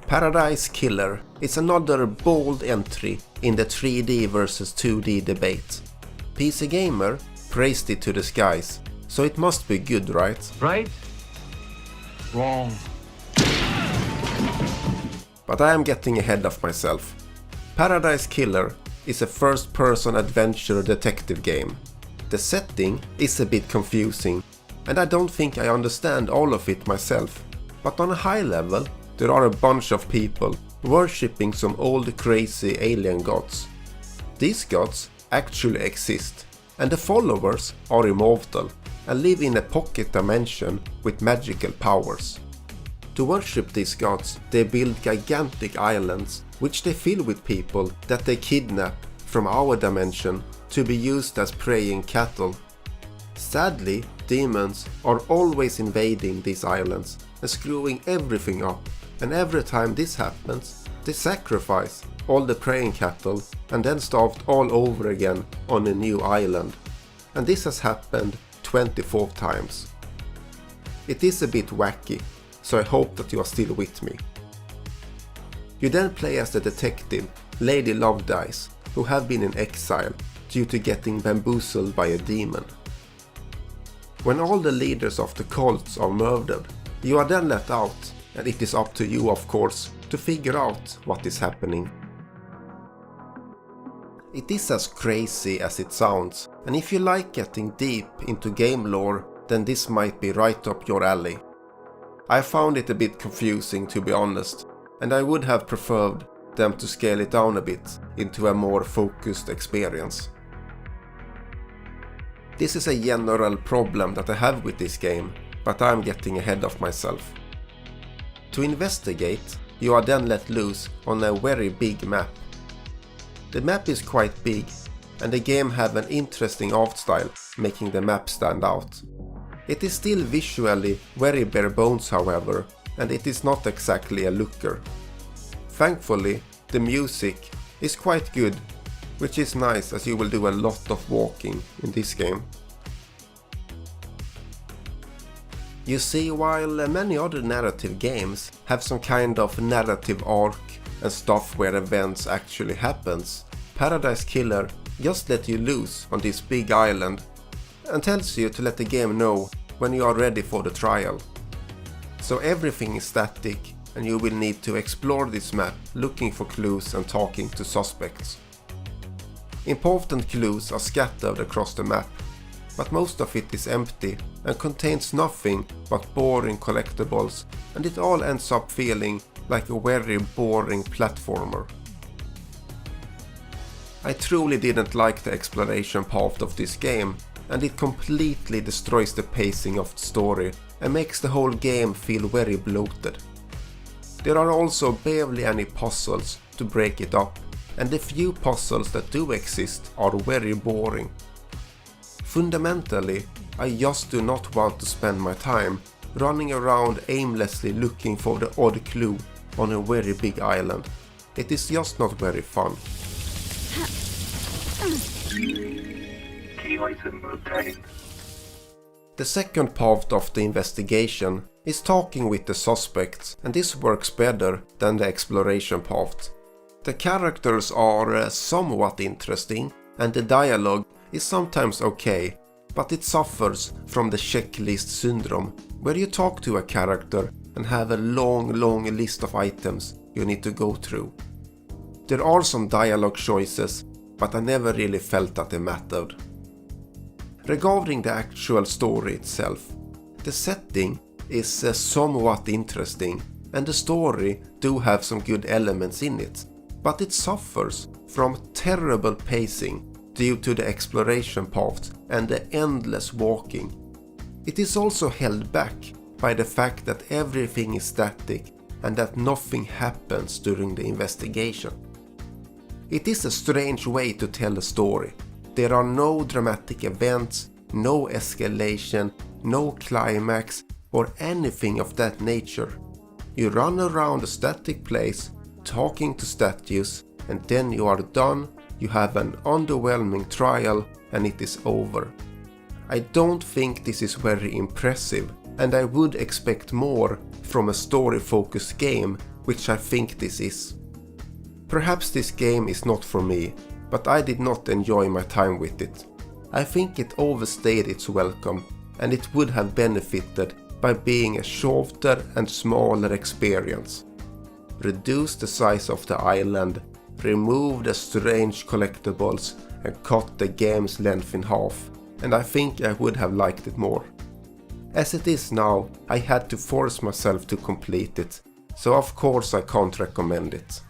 Paradise Killer is another bold entry in the 3D versus 2D debate. PC Gamer praised it to the skies, so it must be good, right? Right? Wrong. But I am getting ahead of myself. Paradise Killer is a first-person adventure detective game. The setting is a bit confusing, and I don't think I understand all of it myself. But on a high level, there are a bunch of people worshipping some old crazy alien gods. These gods actually exist, and the followers are immortal and live in a pocket dimension with magical powers. To worship these gods, they build gigantic islands which they fill with people that they kidnap from our dimension to be used as preying cattle. Sadly, demons are always invading these islands and screwing everything up, and every time this happens, they sacrifice all the preying cattle and then start all over again on a new island. And this has happened 24 times. It is a bit wacky, so I hope that you are still with me. You then play as the detective Lady Love Dice, who have been in exile due to getting bamboozled by a demon. When all the leaders of the cults are murdered, you are then let out, and it is up to you, of course, to figure out what is happening. It is as crazy as it sounds, and if you like getting deep into game lore, then this might be right up your alley. I found it a bit confusing, to be honest, and I would have preferred them to scale it down a bit into a more focused experience. This is a general problem that I have with this game, but I'm getting ahead of myself. To investigate, you are then let loose on a very big map. The map is quite big, and the game have an interesting art style, making the map stand out. It is still visually very bare bones, however, and it is not exactly a looker. Thankfully, the music is quite good, which is nice as you will do a lot of walking in this game. You see, while many other narrative games have some kind of narrative arc and stuff where events actually happens, Paradise Killer just let you loose on this big island and tells you to let the game know when you are ready for the trial. So everything is static, and you will need to explore this map looking for clues and talking to suspects. Important clues are scattered across the map, but most of it is empty and contains nothing but boring collectibles, and it all ends up feeling like a very boring platformer. I truly didn't like the exploration part of this game, and it completely destroys the pacing of the story and makes the whole game feel very bloated. There are also barely any puzzles to break it up, and the few puzzles that do exist are very boring. Fundamentally, I just do not want to spend my time running around aimlessly looking for the odd clue on a very big island. It is just not very fun. Key item obtained. The second part of the investigation is talking with the suspects, and this works better than the exploration part. The characters are somewhat interesting, and the dialogue is sometimes okay, but it suffers from the checklist syndrome, where you talk to a character and have a long list of items you need to go through. There are some dialogue choices, but I never really felt that they mattered. Regarding the actual story itself, the setting is somewhat interesting, and the story do have some good elements in it, but it suffers from terrible pacing due to the exploration part and the endless walking. It is also held back by the fact that everything is static and that nothing happens during the investigation. It is a strange way to tell a story. There are no dramatic events, no escalation, no climax, or anything of that nature. You run around a static place, talking to statues, and then you are done, you have an underwhelming trial, and it is over. I don't think this is very impressive, and I would expect more from a story-focused game which I think this is. Perhaps this game is not for me, but I did not enjoy my time with it. I think it overstayed its welcome, and it would have benefited by being a shorter and smaller experience. Reduce the size of the island, remove the strange collectibles, and cut the game's length in half, and I think I would have liked it more. As it is now, I had to force myself to complete it, so of course I can't recommend it.